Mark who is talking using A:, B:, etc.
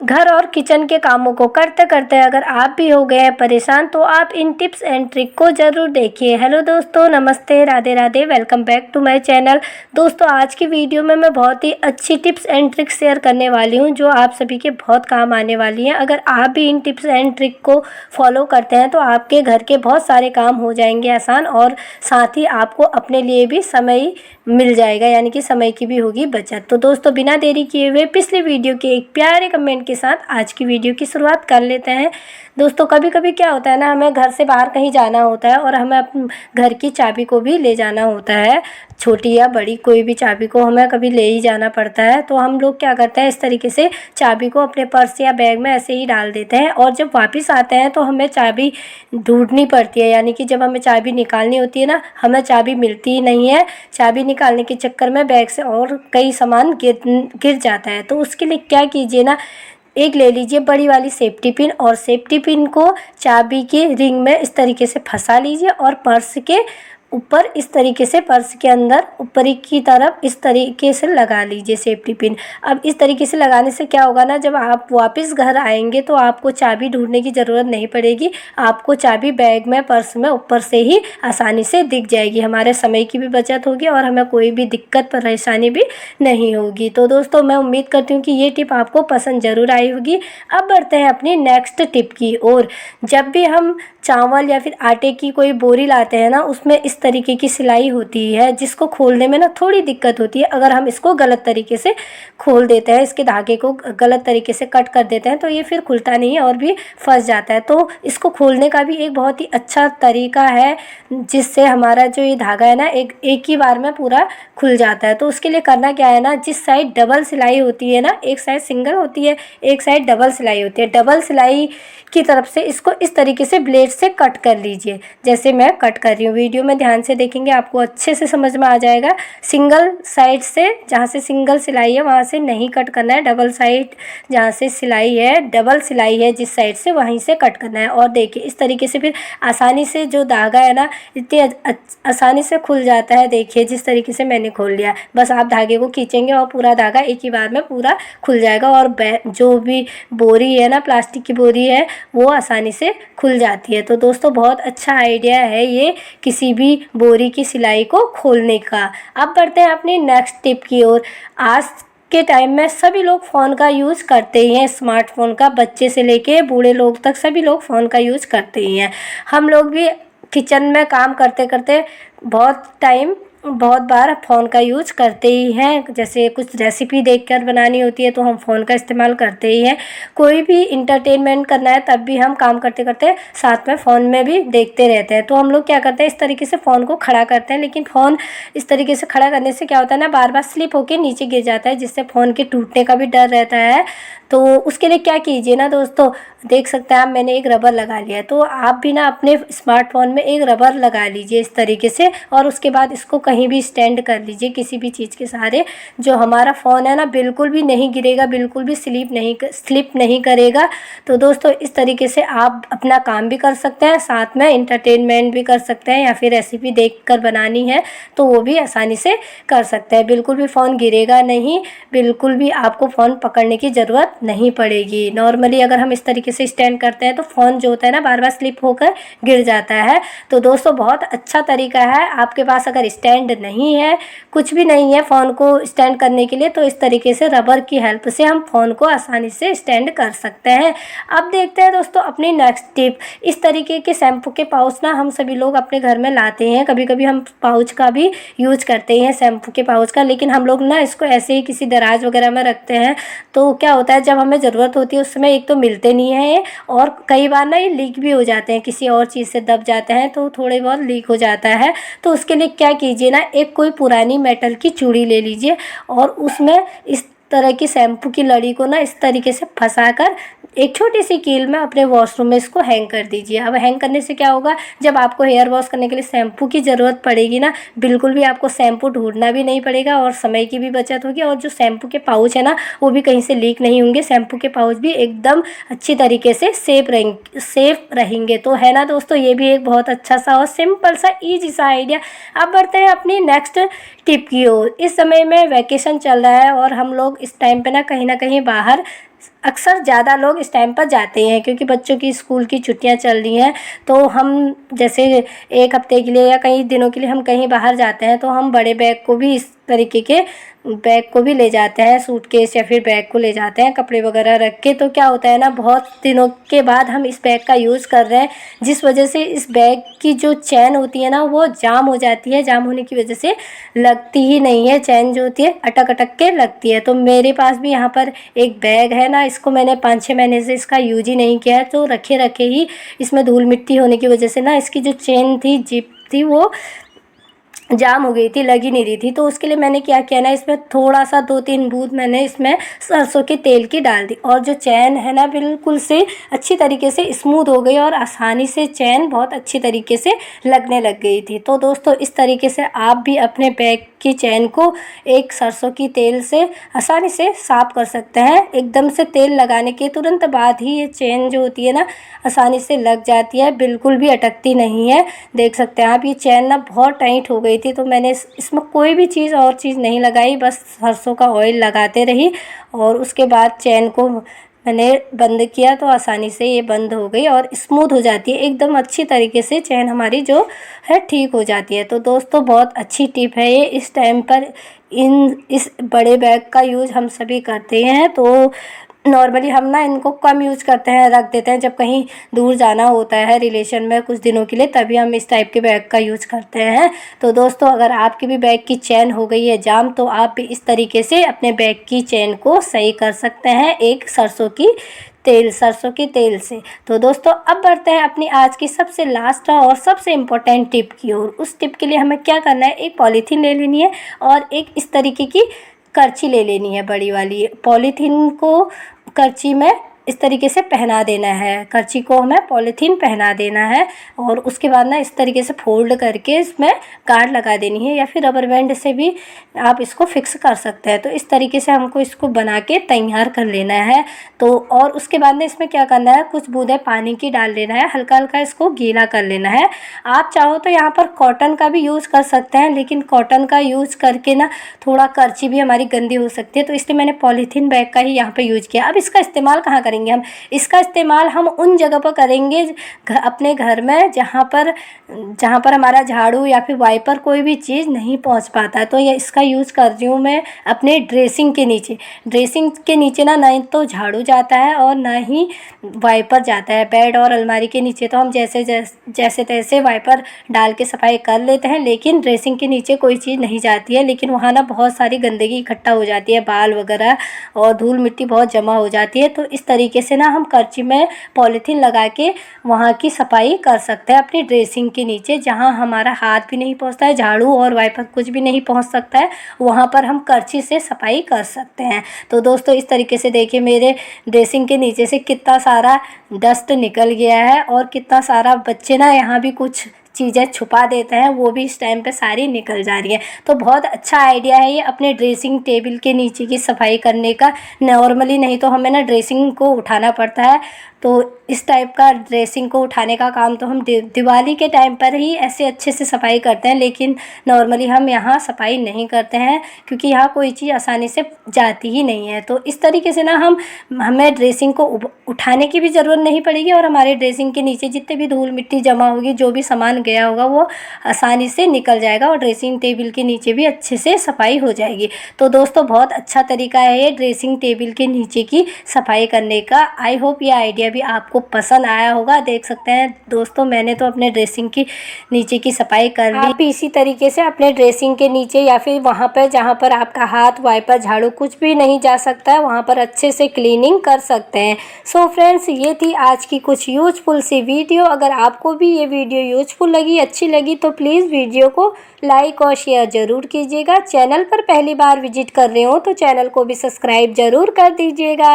A: घर और किचन के कामों को करते करते अगर आप भी हो गए हैं परेशान तो आप इन टिप्स एंड ट्रिक को ज़रूर देखिए। हेलो दोस्तों, नमस्ते, Radhe Radhe, welcome back to my channel. दोस्तों, आज की वीडियो में मैं बहुत ही अच्छी टिप्स एंड ट्रिक्स शेयर करने वाली हूं जो आप सभी के बहुत काम आने वाली हैं। अगर आप भी इन टिप्स एंड ट्रिक को फॉलो करते हैं तो आपके घर के बहुत सारे काम हो जाएंगे आसान, और साथ ही आपको अपने लिए भी समय मिल जाएगा, यानी कि समय की भी होगी बचत। तो दोस्तों, बिना देरी किए हुए पिछले वीडियो के एक प्यारे कमेंट के साथ आज की वीडियो की शुरुआत कर लेते हैं। दोस्तों, कभी कभी क्या होता है ना, हमें घर से बाहर कहीं जाना होता है और हमें अपने घर की चाबी को भी ले जाना होता है, छोटी या बड़ी कोई भी चाबी को हमें कभी ले ही जाना पड़ता है। तो हम लोग क्या करते हैं, इस तरीके से चाबी को अपने पर्स या बैग में ऐसे ही डाल देते हैं और जब वापस आते हैं तो हमें चाबी ढूंढनी पड़ती है, यानी कि जब हमें चाबी निकालनी होती है ना, हमें चाबी मिलती ही नहीं है। चाबी निकालने के चक्कर में बैग से और कई सामान गिर जाता है। तो उसके लिए क्या कीजिए ना, एक ले लीजिए बड़ी वाली सेफ्टी पिन, और सेफ्टी पिन को चाबी के रिंग में इस तरीके से फंसा लीजिए और पर्स के ऊपर इस तरीके से, पर्स के अंदर ऊपर की तरफ इस तरीके से लगा लीजिए सेफ्टी पिन। अब इस तरीके से लगाने से क्या होगा ना, जब आप वापस घर आएंगे तो आपको चाबी ढूंढने की ज़रूरत नहीं पड़ेगी। आपको चाबी बैग में, पर्स में ऊपर से ही आसानी से दिख जाएगी। हमारे समय की भी बचत होगी और हमें कोई भी दिक्कत परेशानी भी नहीं होगी। तो दोस्तों, मैं उम्मीद करती हूँ कि ये टिप आपको पसंद ज़रूर आई होगी। अब बढ़ते हैं अपनी नेक्स्ट टिप की ओर। जब भी हम चावल या फिर आटे की कोई बोरी लाते हैं ना, उसमें इस तरीके की सिलाई होती है जिसको खोलने में ना थोड़ी दिक्कत होती है। अगर हम इसको गलत तरीके से खोल देते हैं, इसके धागे को गलत तरीके से कट कर देते हैं तो ये फिर खुलता नहीं है और भी फंस जाता है। तो इसको खोलने का भी एक बहुत ही अच्छा तरीका है जिससे हमारा जो ये धागा है ना एक ही बार में पूरा खुल जाता है। तो उसके लिए करना क्या है ना, जिस साइड डबल सिलाई होती है ना, एक साइड सिंगल होती है, एक साइड डबल सिलाई होती है। डबल सिलाई की तरफ से इसको इस तरीके से ब्लेड से कट कर लीजिए, जैसे मैं कट कर रही हूँ। वीडियो में ध्यान से देखेंगे आपको अच्छे से समझ में आ जाएगा। सिंगल साइड से, जहाँ से सिंगल सिलाई है वहाँ से नहीं कट करना है, डबल साइड जहाँ से सिलाई है, डबल सिलाई है जिस साइड से, वहीं से कट करना है। और देखिए इस तरीके से फिर आसानी से जो धागा है ना, इतनी आसानी से खुल जाता है। देखिए जिस तरीके से मैंने खोल लिया, बस आप धागे को खींचेंगे और पूरा धागा एक ही बार में पूरा खुल जाएगा और जो भी बोरी है ना, प्लास्टिक की बोरी है, वो आसानी से खुल जाती है। तो दोस्तों, बहुत अच्छा आइडिया है ये किसी भी बोरी की सिलाई को खोलने का। अब बढ़ते हैं अपनी नेक्स्ट टिप की ओर। आज के टाइम में सभी लोग फ़ोन का यूज़ करते ही हैं, स्मार्टफोन का, बच्चे से लेके बूढ़े लोग तक सभी लोग फ़ोन का यूज़ करते ही हैं। हम लोग भी किचन में काम करते करते बहुत बार फ़ोन का यूज करते ही हैं। जैसे कुछ रेसिपी देखकर बनानी होती है तो हम फ़ोन का इस्तेमाल करते ही हैं। कोई भी इंटरटेनमेंट करना है तब भी हम काम करते करते साथ में फ़ोन में भी देखते रहते हैं। तो हम लोग क्या करते हैं, इस तरीके से फ़ोन को खड़ा करते हैं, लेकिन फ़ोन इस तरीके से खड़ा करने से क्या होता है ना, बार बार स्लिप होकर नीचे गिर जाता है, जिससे फ़ोन के टूटने का भी डर रहता है। तो उसके लिए क्या कीजिए ना दोस्तों, देख सकते हैं आप, मैंने एक रबर लगा लिया है। तो आप भी ना अपने स्मार्टफोन में एक रबर लगा लीजिए इस तरीके से, और उसके बाद इसको कहीं भी स्टैंड कर लीजिए किसी भी चीज़ के सहारे। जो हमारा फ़ोन है ना, बिल्कुल भी नहीं गिरेगा, बिल्कुल भी स्लिप नहीं करेगा। तो दोस्तों, इस तरीके से आप अपना काम भी कर सकते हैं, साथ में इंटरटेनमेंट भी कर सकते हैं, या फिर रेसिपी देखकर बनानी है तो वो भी आसानी से कर सकते हैं। बिल्कुल भी फ़ोन गिरेगा नहीं, बिल्कुल भी आपको फ़ोन पकड़ने की ज़रूरत नहीं पड़ेगी। नॉर्मली अगर हम इस तरीके से स्टैंड करते हैं तो फ़ोन जो होता है ना, बार बार स्लिप होकर गिर जाता है। तो दोस्तों, बहुत अच्छा तरीका है। आपके पास अगर स्टैंड नहीं है, कुछ भी नहीं है फ़ोन को स्टैंड करने के लिए, तो इस तरीके से रबर की हेल्प से हम फ़ोन को आसानी से स्टैंड कर सकते हैं। अब देखते हैं दोस्तों अपनी नेक्स्ट टिप। इस तरीके के शैम्पू के पाउच ना हम सभी लोग अपने घर में लाते हैं। कभी कभी हम पाउच का भी यूज करते हैं, शैम्पू के पाउच का, लेकिन हम लोग ना इसको ऐसे ही किसी दराज वगैरह में रखते हैं। तो क्या होता है, जब हमें ज़रूरत होती है उस समय एक तो मिलते नहीं हैं, और कई बार ना ये लीक भी हो जाते हैं, किसी और चीज़ से दब जाते हैं तो थोड़े बहुत लीक हो जाता है। तो उसके लिए क्या कीजिए ना, एक कोई पुरानी मेटल की चूड़ी ले लीजिए और उसमें इस तरह की शैम्पू की लड़ी को ना इस तरीके से फंसाकर एक छोटी सी कील में अपने वॉशरूम में इसको हैंग कर दीजिए। अब हैंग करने से क्या होगा, जब आपको हेयर वॉश करने के लिए शैम्पू की ज़रूरत पड़ेगी ना, बिल्कुल भी आपको शैम्पू ढूंढना भी नहीं पड़ेगा और समय की भी बचत होगी। और जो शैम्पू के पाउच है ना, वो भी कहीं से लीक नहीं होंगे। शैम्पू के पाउच भी एकदम अच्छी तरीके से सेफ रहेंगे। तो है ना दोस्तों, ये भी एक बहुत अच्छा सा और सिंपल सा ईजी सा आइडिया। अब बढ़ते हैं अपनी नेक्स्ट टिप की ओर। इस समय में वैकेशन चल रहा है और हम लोग इस टाइम पे ना कहीं बाहर अक्सर ज़्यादा लोग इस टाइम पर जाते हैं क्योंकि बच्चों की स्कूल की छुट्टियां चल रही हैं। तो हम जैसे एक हफ्ते के लिए या कई दिनों के लिए हम कहीं बाहर जाते हैं तो हम बड़े बैग को भी इस तरीके के बैग को भी ले जाते हैं, सूटकेस या फिर बैग को ले जाते हैं कपड़े वगैरह रख के। तो क्या होता है ना, बहुत दिनों के बाद हम इस बैग का यूज़ कर रहे हैं, जिस वजह से इस बैग की जो चैन होती है ना वो जाम हो जाती है। जाम होने की वजह से लगती ही नहीं है, चैन जो होती है अटक अटक के लगती है। तो मेरे पास भी यहाँ पर एक बैग है ना, इसको मैंने 5-6 महीने से इसका यूज ही नहीं किया है। तो रखे रखे ही इसमें धूल मिट्टी होने की वजह से ना इसकी जो चेन थी, जिप थी, वो जाम हो गई थी, लग ही नहीं रही थी। तो उसके लिए मैंने क्या किया ना, इसमें थोड़ा सा 2-3 बूंद मैंने इसमें सरसों के तेल की डाल दी और जो चैन है ना बिल्कुल से अच्छी तरीके से स्मूथ हो गई और आसानी से चैन बहुत अच्छी तरीके से लगने लग गई थी। तो दोस्तों इस तरीके से आप भी अपने बैग की चैन को एक सरसों की तेल से आसानी से साफ़ कर सकते हैं। एकदम से तेल लगाने के तुरंत बाद ही ये चेन जो होती है ना आसानी से लग जाती है, बिल्कुल भी अटकती नहीं है। देख सकते हैं आप, ये चैन ना बहुत टाइट हो गई थी। तो मैंने इसमें कोई भी चीज़ और चीज़ नहीं लगाई, बस सरसों का ऑयल लगाते रही और उसके बाद चैन को मैंने बंद किया तो आसानी से ये बंद हो गई और स्मूथ हो जाती है एकदम अच्छी तरीके से। चैन हमारी जो है ठीक हो जाती है। तो दोस्तों बहुत अच्छी टिप है ये। इस टाइम पर इस बड़े बैग का यूज़ हम सभी करते हैं। तो नॉर्मली हम ना इनको कम यूज़ करते हैं, रख देते हैं। जब कहीं दूर जाना होता है रिलेशन में कुछ दिनों के लिए, तभी हम इस टाइप के बैग का यूज़ करते हैं। तो दोस्तों अगर आपकी भी बैग की चैन हो गई है जाम, तो आप भी इस तरीके से अपने बैग की चैन को सही कर सकते हैं एक सरसों के तेल से। तो दोस्तों अब बढ़ते हैं अपनी आज की सबसे लास्ट और सबसे इम्पोर्टेंट टिप की ओर। उस टिप के लिए हमें क्या करना है, एक पॉलीथीन ले लेनी है और एक इस तरीके की करची ले लेनी है, बड़ी वाली। पॉलीथीन को करची में इस तरीके से पहना देना है, करची को हमें पॉलीथीन पहना देना है और उसके बाद ना इस तरीके से फोल्ड करके इसमें गार्ड लगा देनी है या फिर रबर बैंड से भी आप इसको फिक्स कर सकते हैं। तो इस तरीके से हमको इसको बना के तैयार कर लेना है। तो और उसके बाद में इसमें क्या करना है, कुछ बूंदे पानी की डाल लेना है, हल्का हल्का इसको गीला कर लेना है। आप चाहो तो यहाँ पर कॉटन का भी यूज़ कर सकते हैं, लेकिन कॉटन का यूज़ करके ना थोड़ा करची भी हमारी गंदी हो सकती है। तो इसलिए मैंने पॉलीथीन बैग का ही यहाँ पर यूज़ किया। अब इसका इस्तेमाल कहाँ करेंगे हम, इसका इस्तेमाल हम उन जगह पर करेंगे अपने घर में जहाँ पर हमारा झाड़ू या फिर वाइपर कोई भी चीज़ नहीं पहुँच पाता। तो ये इसका यूज़ कर रही हूँ मैं अपने ड्रेसिंग के नीचे ना तो झाड़ू जाता है और ना ही वाइपर जाता है। बेड और अलमारी के नीचे तो हम जैसे तैसे वाइपर डाल के सफाई कर लेते हैं, लेकिन ड्रेसिंग के नीचे कोई चीज़ नहीं जाती है। लेकिन वहाँ ना बहुत सारी गंदगी इकट्ठा हो जाती है, बाल वगैरह और धूल मिट्टी बहुत जमा हो जाती है। तो इस तरीके से ना हम करची में पॉलीथीन लगा के वहाँ की सफाई कर सकते हैं अपनी ड्रेसिंग के नीचे, जहाँ हमारा हाथ भी नहीं पहुँचता है, झाड़ू और वाइपर कुछ भी नहीं पहुँच सकता है, वहाँ पर हम करची से सफाई कर सकते हैं। तो दोस्तों इस तरीके से देखिए मेरे ड्रेसिंग के नीचे से कितना सारा डस्ट निकल गया है और कितना सारा बच्चे ना यहाँ भी कुछ चीज़ें छुपा देते हैं, वो भी इस टाइम पे सारी निकल जा रही है। तो बहुत अच्छा आइडिया है ये अपने ड्रेसिंग टेबल के नीचे की सफाई करने का। नॉर्मली नहीं तो हमें ना ड्रेसिंग को उठाना पड़ता है, तो इस टाइप का ड्रेसिंग को उठाने का काम तो हम दिवाली के टाइम पर ही ऐसे अच्छे से सफाई करते हैं, लेकिन नॉर्मली हम यहाँ सफाई नहीं करते हैं क्योंकि यहाँ कोई चीज़ आसानी से जाती ही नहीं है। तो इस तरीके से ना हमें ड्रेसिंग को उठाने की भी ज़रूरत नहीं पड़ेगी और हमारे ड्रेसिंग के नीचे जितने भी धूल मिट्टी जमा होगी, जो भी सामान गया होगा वो आसानी से निकल जाएगा और ड्रेसिंग टेबल के नीचे भी अच्छे से सफाई हो जाएगी। तो दोस्तों बहुत अच्छा तरीका है ये ड्रेसिंग टेबल के नीचे की सफाई करने का। आई होप ये आइडिया भी आपको पसंद आया होगा। देख सकते हैं दोस्तों मैंने तो अपने ड्रेसिंग की नीचे की सफाई कर ली। आप भी इसी तरीके से अपने ड्रेसिंग के नीचे या फिर वहाँ पर जहाँ पर आपका हाथ वाइपर झाड़ू कुछ भी नहीं जा सकता है, वहाँ पर अच्छे से क्लीनिंग कर सकते हैं। सो फ्रेंड्स ये थी आज की कुछ यूजफुल सी वीडियो। अगर आपको भी ये वीडियो यूजफुल लगी, अच्छी लगी, तो प्लीज़ वीडियो को लाइक और शेयर ज़रूर कीजिएगा। चैनल पर पहली बार विजिट कर रहे हो तो चैनल को भी सब्सक्राइब ज़रूर कर दीजिएगा।